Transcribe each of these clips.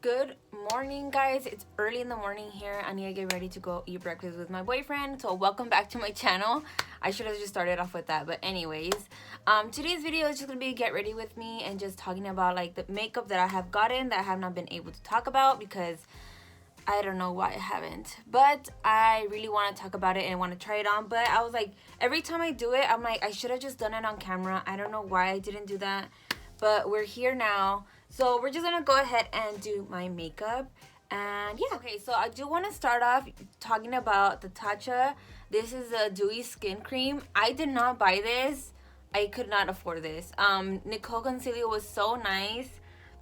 Good morning, guys. It's early in the morning here. I need to get ready to go eat breakfast with my boyfriend. So welcome back to my channel. I should have just started off with that, but anyways, today's video is just gonna be get ready with me and just talking about like the makeup that I have gotten that I have not been able to talk about because I don't know why I haven't, but I really want to talk about it and want to try it on. But I was like, every time I do it, I'm like, I should have just done it on camera. I don't know why I didn't do that, but we're here now. So we're just gonna go ahead and do my makeup. And yeah, okay, so I do want to start off talking about the Tatcha. This is a dewy skin cream. I did not buy this. I could not afford this. Nicol Concilio was so nice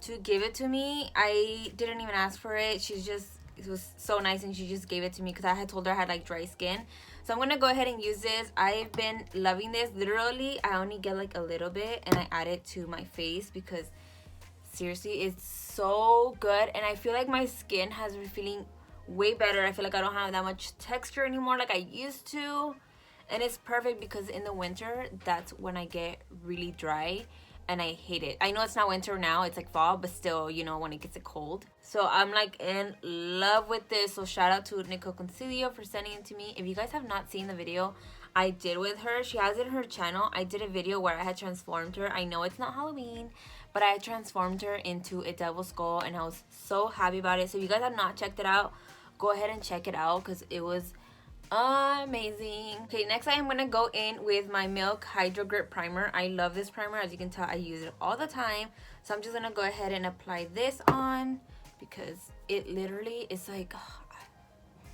to give it to me. I didn't even ask for it. It was so nice and she just gave it to me because I had told her I had like dry skin. So I'm gonna go ahead and use this. I've been loving this. Literally, I only get like a little bit and I add it to my face because seriously, it's so good. And I feel like my skin has been feeling way better. I feel like I don't have that much texture anymore like I used to. And it's perfect because in the winter, that's when I get really dry. And I hate it. I know it's not winter now, it's like fall, but still, you know, when it gets cold. So I'm like in love with this. So shout out to Nicol Concilio for sending it to me. If you guys have not seen the video I did with her, she has it in her channel. I did a video where I had transformed her. I know it's not Halloween, but I transformed her into a devil skull and I was so happy about it. So if you guys have not checked it out, go ahead and check it out because it was amazing. Okay, next I am gonna go in with my Milk Hydro Grip Primer. I love this primer. As you can tell, I use it all the time. So I'm just gonna go ahead and apply this on because it literally is like,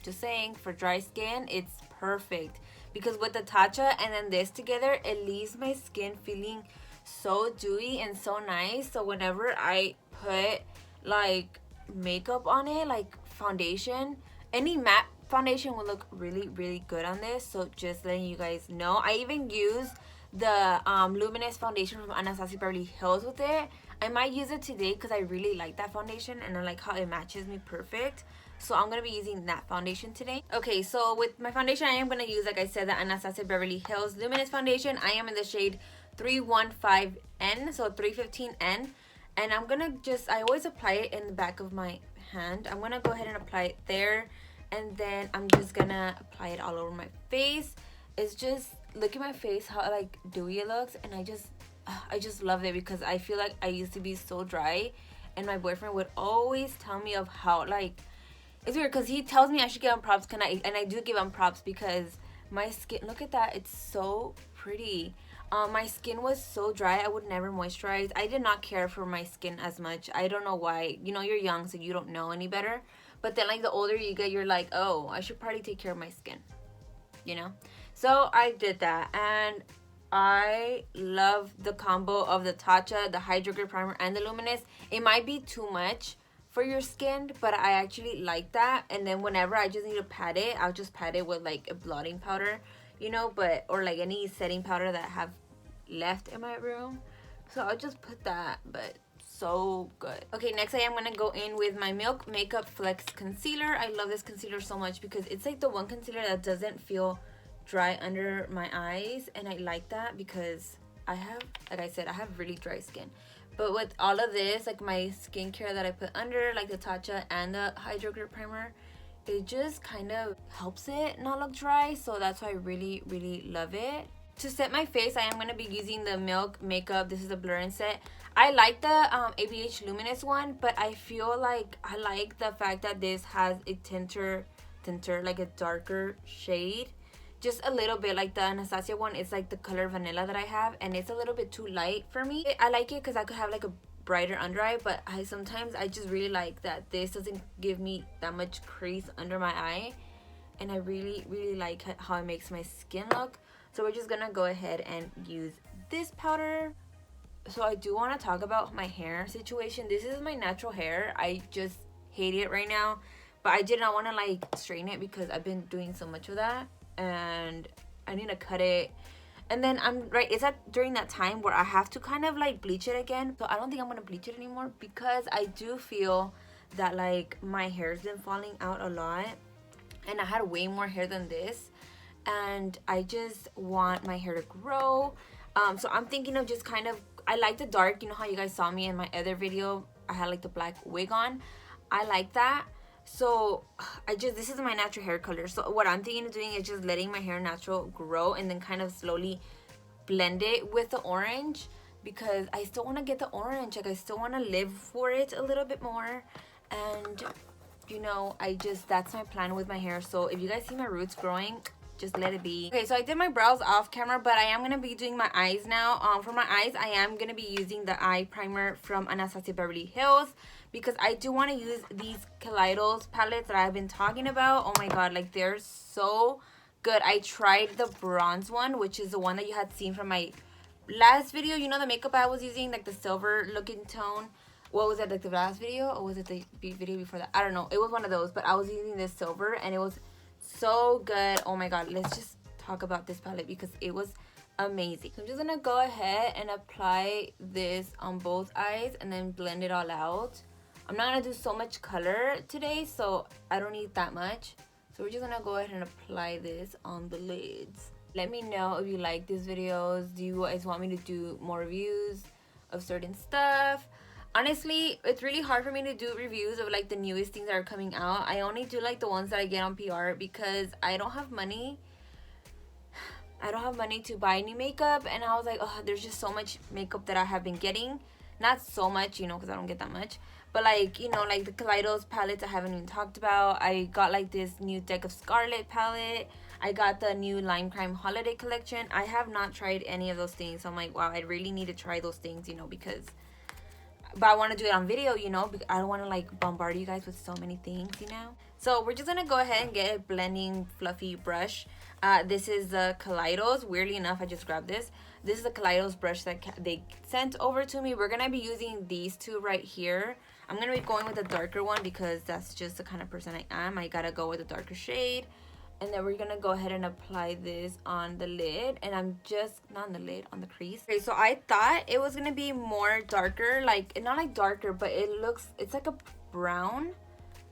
just saying, for dry skin, it's perfect. Because with the Tatcha and then this together, it leaves my skin feeling so dewy and so nice. So whenever I put like makeup on it, like foundation, any matte foundation will look really good on this. So just letting you guys know. I even use the luminous foundation from Anastasia Beverly Hills with it. I might use it today because I really like that foundation and I like how it matches me perfect. So I'm going to be using that foundation today. Okay, so with my foundation, I am going to use, like I said, the Anastasia Beverly Hills Luminous Foundation. I am in the shade 315N, so 315N. And I'm going to just, I always apply it in the back of my hand. I'm going to go ahead and apply it there. And then I'm just going to apply it all over my face. It's just, look at my face, how like dewy it looks. And I just love it because I feel like I used to be so dry. And my boyfriend would always tell me of how like, it's weird because he tells me I should give him props, and I do give him props because my skin, look at that, it's so pretty. My skin was so dry, I would never moisturize. I did not care for my skin as much. I don't know why. You know, you're young, so you don't know any better. But then like the older you get, you're like, oh, I should probably take care of my skin, you know? So I did that, and I love the combo of the Tatcha, the Hydro Grip Primer, and the Luminous. It might be too much for your skin, but I actually like that. And then whenever I just need to pat it, I'll just pat it with like a blotting powder, you know, or like any setting powder that I have left in my room. So I'll just put that, but so good. Okay, next I am gonna go in with my Milk Makeup Flex Concealer. I love this concealer so much because it's like the one concealer that doesn't feel dry under my eyes, and I like that because I have, like I said, I have really dry skin. But with all of this, like my skincare that I put under, like the Tatcha and the Hydro Grip Primer, it just kind of helps it not look dry. So that's why I really love it. To set my face, I am going to be using the Milk Makeup. This is a blur and set. I like the ABH Luminous one, but I feel like I like the fact that this has a tinter, like a darker shade. Just a little bit. Like the Anastasia one, it's like the color vanilla that I have, and it's a little bit too light for me. I like it because I could have like a brighter under eye, but sometimes I just really like that this doesn't give me that much crease under my eye, and I really like how it makes my skin look. So we're just gonna go ahead and use this powder. So I do want to talk about my hair situation. This is my natural hair. I just hate it right now, but I did not want to like straighten it because I've been doing so much of that and I need to cut it. And then it's during that time where I have to kind of like bleach it again. So I don't think I'm gonna bleach it anymore because I do feel that like my hair's been falling out a lot, and I had way more hair than this, and I just want my hair to grow. So I'm thinking of just kind of, I like the dark, you know how you guys saw me in my other video, I had like the black wig on. I like that. So this is my natural hair color. So what I'm thinking of doing is just letting my hair natural grow and then kind of slowly blend it with the orange, because I still want to get the orange. Like, I still want to live for it a little bit more. And you know, that's my plan with my hair. So if you guys see my roots growing, just let it be. Okay, so I did my brows off camera, but I am going to be doing my eyes now. For my eyes, I am going to be using the eye primer from Anastasia Beverly Hills, because I do want to use these Kaleidos palettes that I've been talking about. Oh my god, like, they're so good. I tried the bronze one, which is the one that you had seen from my last video. You know, the makeup I was using, like the silver looking tone. What was it, like the last video, or was it the video before that? I don't know. It was one of those, but I was using this silver and it was so good. Oh my god, let's just talk about this palette because it was amazing. So I'm just gonna go ahead and apply this on both eyes and then blend it all out. I'm not gonna do so much color today, so I don't need that much. So we're just gonna go ahead and apply this on the lids. Let me know if you like these videos. Do you guys want me to do more reviews of certain stuff? Honestly, it's really hard for me to do reviews of like the newest things that are coming out. I only do like the ones that I get on PR because I don't have money. I don't have money to buy new makeup, and I was like, oh, there's just so much makeup that I have been getting. Not so much, you know, because I don't get that much. But like, you know, like the Kaleidos palettes I haven't even talked about. I got like this new Deck of Scarlet palette. I got the new Lime Crime Holiday Collection. I have not tried any of those things. So I'm like, wow, I really need to try those things, you know, because... But I want to do it on video, you know, because I don't want to like bombard you guys with so many things, you know. So we're just going to go ahead and get a blending fluffy brush. This is the Kaleidos. Weirdly enough, I just grabbed this. This is the Kaleidos brush that they sent over to me. We're going to be using these two right here. I'm going to be going with the darker one because that's just the kind of person I am. I got to go with a darker shade. And then we're going to go ahead and apply this on the lid. And I'm just, not on the lid, on the crease. Okay, so I thought it was going to be more darker. Like, not like darker, but it's like a brown.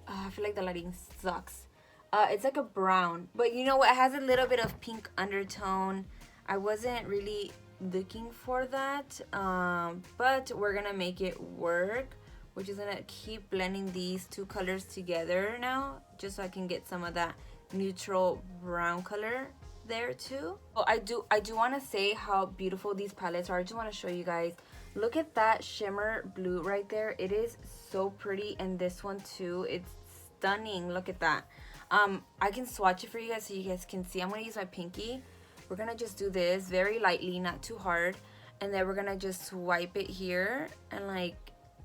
I feel like the lighting sucks. It's like a brown. But you know what? It has a little bit of pink undertone. I wasn't really looking for that. But we're going to make it work. We're just going to keep blending these two colors together now. Just so I can get some of that neutral brown color there too. Oh, I do want to say how beautiful these palettes are. I just want to show you guys. Look at that shimmer blue right there. It is so pretty, and this one too. It's stunning. Look at that. I can swatch it for you guys so you guys can see. I'm gonna use my pinky. We're gonna just do this very lightly, not too hard, and then we're gonna just swipe it here and like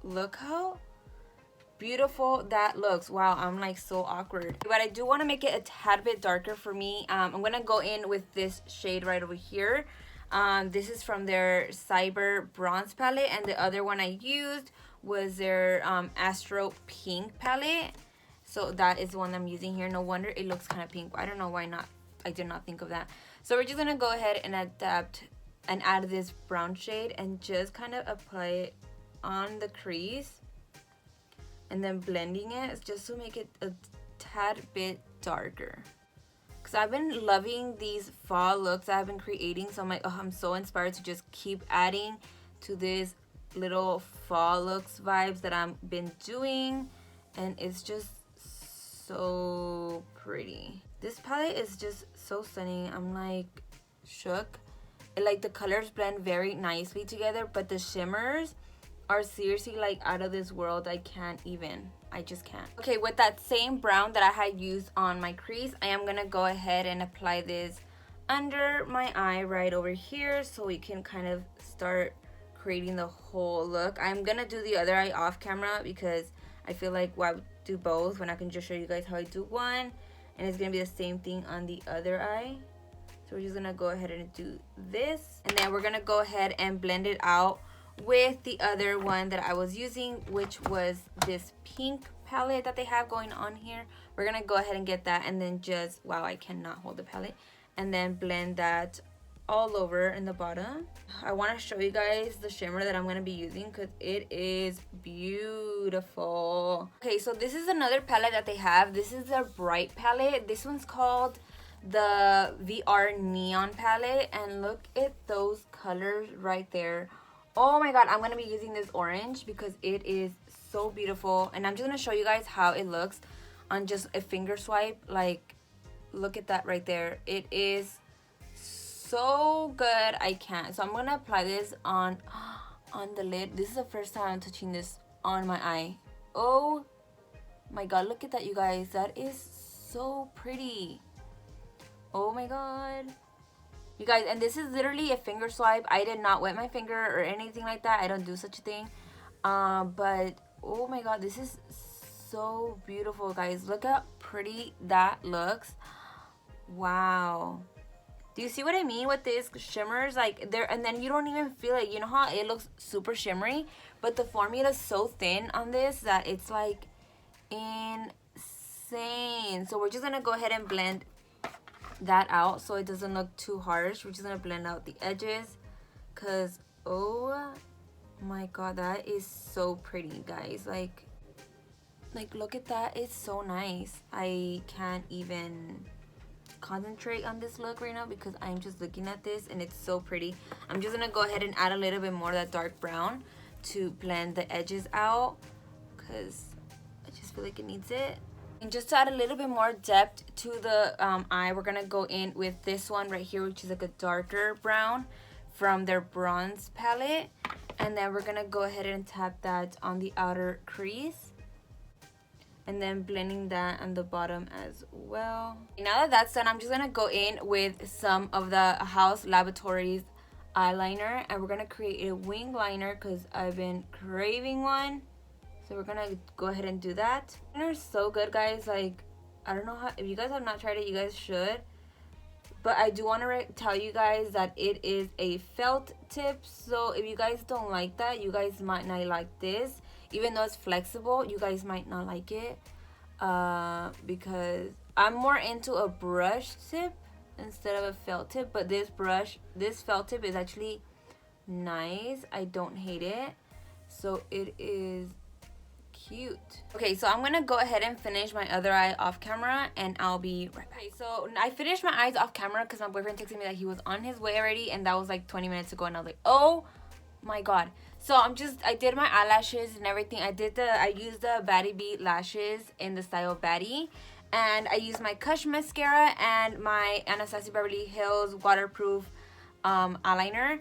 look how beautiful that looks. Wow, I'm like so awkward, but I do want to make it a tad bit darker for me. I'm gonna go in with this shade right over here. This is from their Cyber Bronze palette, and the other one I used was their Astro Pink palette. So that is the one I'm using here. No wonder it looks kind of pink. I don't know why not. I did not think of that. So we're just gonna go ahead and adapt and add this brown shade and just kind of apply it on the crease. And then blending it just to make it a tad bit darker. Because I've been loving these fall looks I've been creating. So I'm like, oh, I'm so inspired to just keep adding to this little fall looks vibes that I've been doing. And it's just so pretty. This palette is just so stunning. I'm like shook. Like the colors blend very nicely together, but the shimmers are seriously like out of this world. I just can't. Okay, with that same brown that I had used on my crease, I am gonna go ahead and apply this under my eye right over here so we can kind of start creating the whole look. I'm gonna do the other eye off camera because I feel like why do both when I can just show you guys how I do one, and it's gonna be the same thing on the other eye. So we're just gonna go ahead and do this, and then we're gonna go ahead and blend it out with the other one that I was using, which was this pink palette that they have going on here. We're gonna go ahead and get that, and then just, wow, I cannot hold the palette, and then blend that all over in the bottom. I want to show you guys the shimmer that I'm going to be using because it is beautiful. Okay, so this is another palette that they have. This is their bright palette. This one's called the VR Neon palette, and look at those colors right there. Oh my god, I'm going to be using this orange because it is so beautiful. And I'm just gonna show you guys how it looks on just a finger swipe. Like, look at that right there. It is so good. I can't. So I'm gonna apply this on the lid. This is the first time I'm touching this on my eye. Oh my god, look at that, you guys. That is so pretty. Oh my god, you guys. And this is literally a finger swipe. I did not wet my finger or anything like that. I don't do such a thing. But oh my god, this is so beautiful, guys. Look how pretty that looks. Wow. Do you see what I mean with this shimmers? Like, there, and then you don't even feel it. You know how it looks super shimmery, but the formula is so thin on this that it's like insane. So we're just gonna go ahead and blend that out so it doesn't look too harsh. We're just gonna blend out the edges, because oh my god, that is so pretty, guys. Like look at that. It's so nice. I can't even concentrate on this look right now because I'm just looking at this and it's so pretty. I'm just gonna go ahead and add a little bit more of that dark brown to blend the edges out, because I just feel like it needs it. And just to add a little bit more depth to the eye, we're gonna go in with this one right here, which is like a darker brown from their bronze palette. And then we're gonna go ahead and tap that on the outer crease, and then blending that on the bottom as well. Now that that's done, I'm just gonna go in with some of the House Laboratories eyeliner, and we're gonna create a wing liner because I've been craving one. So we're gonna go ahead and do that. They're so good, guys. Like, I don't know how, if you guys have not tried it, you guys should. But I do want to tell you guys that it is a felt tip. So if you guys don't like that, you guys might not like this. Even though it's flexible, you guys might not like it. Because I'm more into a brush tip instead of a felt tip. But this felt tip is actually nice. I don't hate it. So it is cute. Okay, so I'm gonna go ahead and finish my other eye off camera, and I'll be right back. Okay, so I finished my eyes off camera because my boyfriend texted me that he was on his way already, and that was like 20 minutes ago, and I was like, oh my god. So I did my eyelashes and everything. I used the Baddie Beat lashes in the style Baddie, and I used my Kush mascara and my Anastasia Beverly Hills waterproof eyeliner.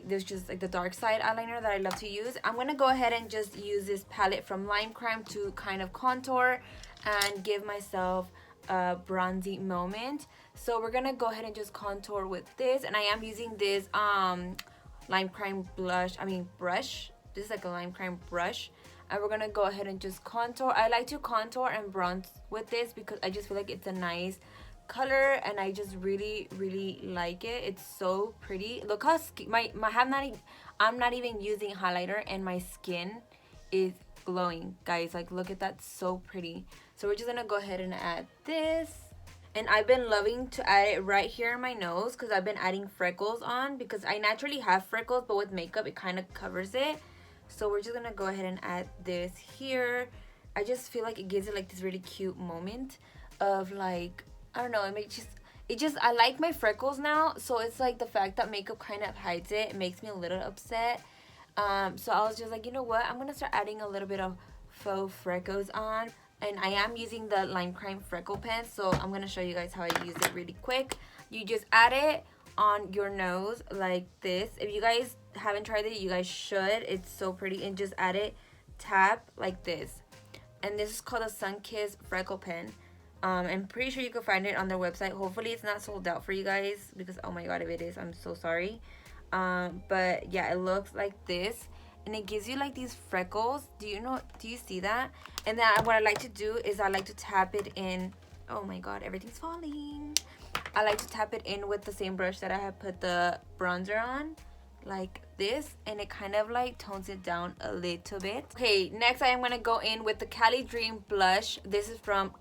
There's just like the dark side eyeliner that I love to use. I'm gonna go ahead and just use this palette from Lime Crime to kind of contour and give myself a bronzy moment. So we're gonna go ahead and just contour with this, and I am using this Lime Crime brush. This is like a Lime Crime brush, and we're gonna go ahead and just contour. I like to contour and bronze with this because I just feel like it's a nice color, and I just really like it. It's so pretty. Look how I'm not even using highlighter, and my skin is glowing, guys. Like, look at that, so pretty. So we're just gonna go ahead and add this, and I've been loving to add it right here in my nose because I've been adding freckles on, because I naturally have freckles, but with makeup it kind of covers it. So we're just gonna go ahead and add this here. I just feel like it gives it like this really cute moment of, like, I don't know, I like my freckles now, so it's like the fact that makeup kind of hides it makes me a little upset. So I was just like, you know what, I'm gonna start adding a little bit of faux freckles on, and I am using the Lime Crime freckle pen, so I'm gonna show you guys how I use it really quick. You just add it on your nose like this. If you guys haven't tried it, you guys should. It's so pretty. And just add it, tap like this, and this is called a Sun-Kissed freckle pen. I'm pretty sure you can find it on their website. Hopefully it's not sold out for you guys, because oh my god, if it is, I'm so sorry. But yeah, it looks like this, and it gives you like these freckles. Do you see that? And then what I like to do is I like to tap it in. Oh my god, everything's falling. I like to tap it in with the same brush that I have put the bronzer on, like this, and it kind of like tones it down a little bit. Okay, next I am gonna go in with the Cali Dream blush. This is from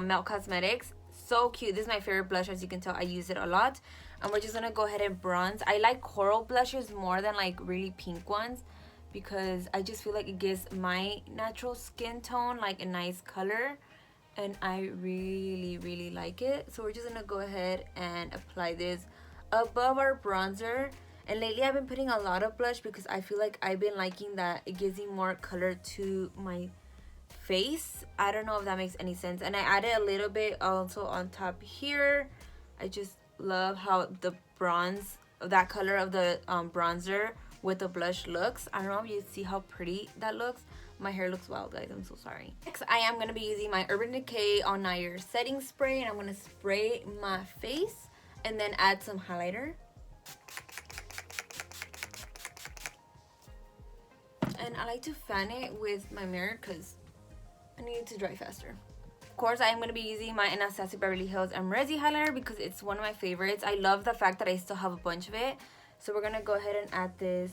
Melt Cosmetics. So cute. This is my favorite blush. As you can tell, I use it a lot. And we're just gonna go ahead and bronze. I like coral blushes more than like really pink ones, because I just feel like it gives my natural skin tone like a nice color, and I really like it. So we're just gonna go ahead and apply this above our bronzer. And lately I've been putting a lot of blush because I feel like I've been liking that it gives me more color to my face. I don't know if that makes any sense. And I added a little bit also on top here. I just love how the bronze, that color of the bronzer with the blush looks. I don't know if you see how pretty that looks. My hair looks wild, guys. I'm so sorry. Next, I am going to be using my Urban Decay All Nighter setting spray, and I'm going to spray my face and then add some highlighter. And I like to fan it with my mirror because I need it to dry faster. Of course, I am going to be using my Anastasia Beverly Hills Resi highlighter because it's one of my favorites. I love the fact that I still have a bunch of it. So we're going to go ahead and add this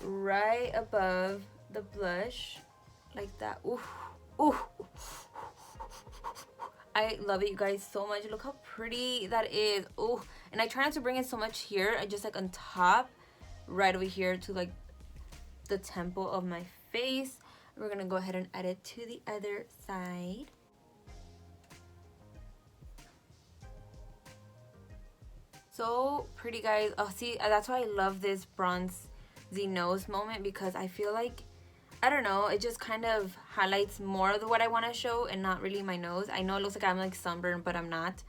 right above the blush. Like that. Ooh. Ooh. I love it, you guys, so much. Look how pretty that is. Ooh. And I try not to bring it so much here. I just like on top, right over here to like the temple of my face. We're gonna go ahead and add it to the other side. So pretty, guys. Oh, see, that's why I love this bronzy nose moment, because I feel like, I don't know, it just kind of highlights more of what I want to show and not really my nose. I know it looks like I'm like sunburned, but I'm not.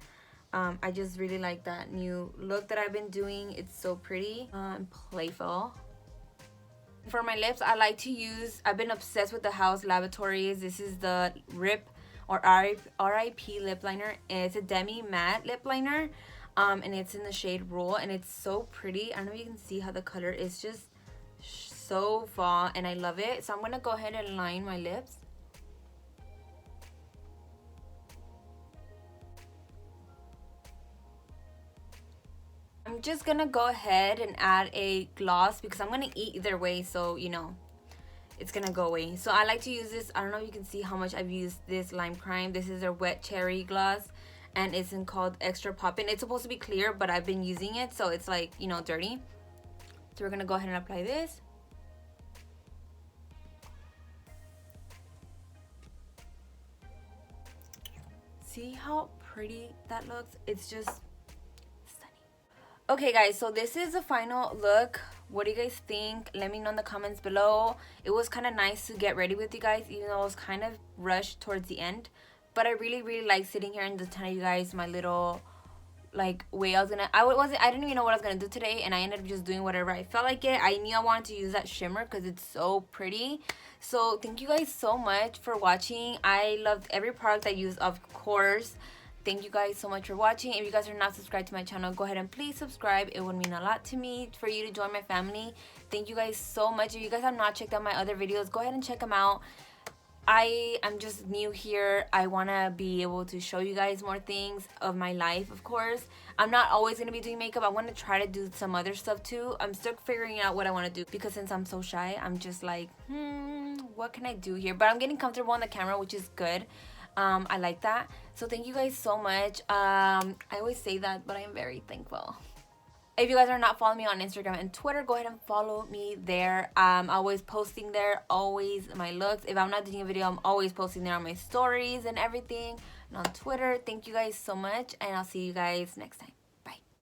I just really like that new look that I've been doing. It's so pretty and playful. For my lips, I like to use, I've been obsessed with the House Laboratories. This is the RIP or RIP lip liner. It's a demi matte lip liner, and it's in the shade Roll, and it's so pretty. I don't know if you can see how the color is just so fall, and I love it. So I'm gonna go ahead and line my lips. I'm just gonna go ahead and add a gloss because I'm gonna eat either way, so you know it's gonna go away. So I like to use this. I don't know if you can see how much I've used this Lime Crime. This is their Wet Cherry gloss, and it's called Extra Poppin'. It's supposed to be clear, but I've been using it, so it's like, you know, dirty. So we're gonna go ahead and apply this. See how pretty that looks? It's just stunning. Okay, guys, so this is the final look. What do you guys think? Let me know in the comments below. It was kind of nice to get ready with you guys, even though I was kind of rushed towards the end. But I really like sitting here and just telling you guys my little like way I didn't even know what I was gonna do today, and I ended up just doing whatever I felt like it. I knew I wanted to use that shimmer because it's so pretty. So thank you guys so much for watching. I loved every product I used, of course. Thank you guys so much for watching. If you guys are not subscribed to my channel, go ahead and please subscribe. It would mean a lot to me for you to join my family. Thank you guys so much. If you guys have not checked out my other videos, go ahead and check them out. I am just new here. I want to be able to show you guys more things of my life, of course. I'm not always going to be doing makeup. I want to try to do some other stuff too. I'm still figuring out what I want to do, because since I'm so shy, I'm just like, what can I do here? But I'm getting comfortable on the camera, which is good. I like that. So thank you guys so much. I always say that, but I am very thankful. If you guys are not following me on Instagram and Twitter, go ahead and follow me there. I'm always posting there, always my looks. If I'm not doing a video, I'm always posting there on my stories and everything, and on Twitter. Thank you guys so much, and I'll see you guys next time.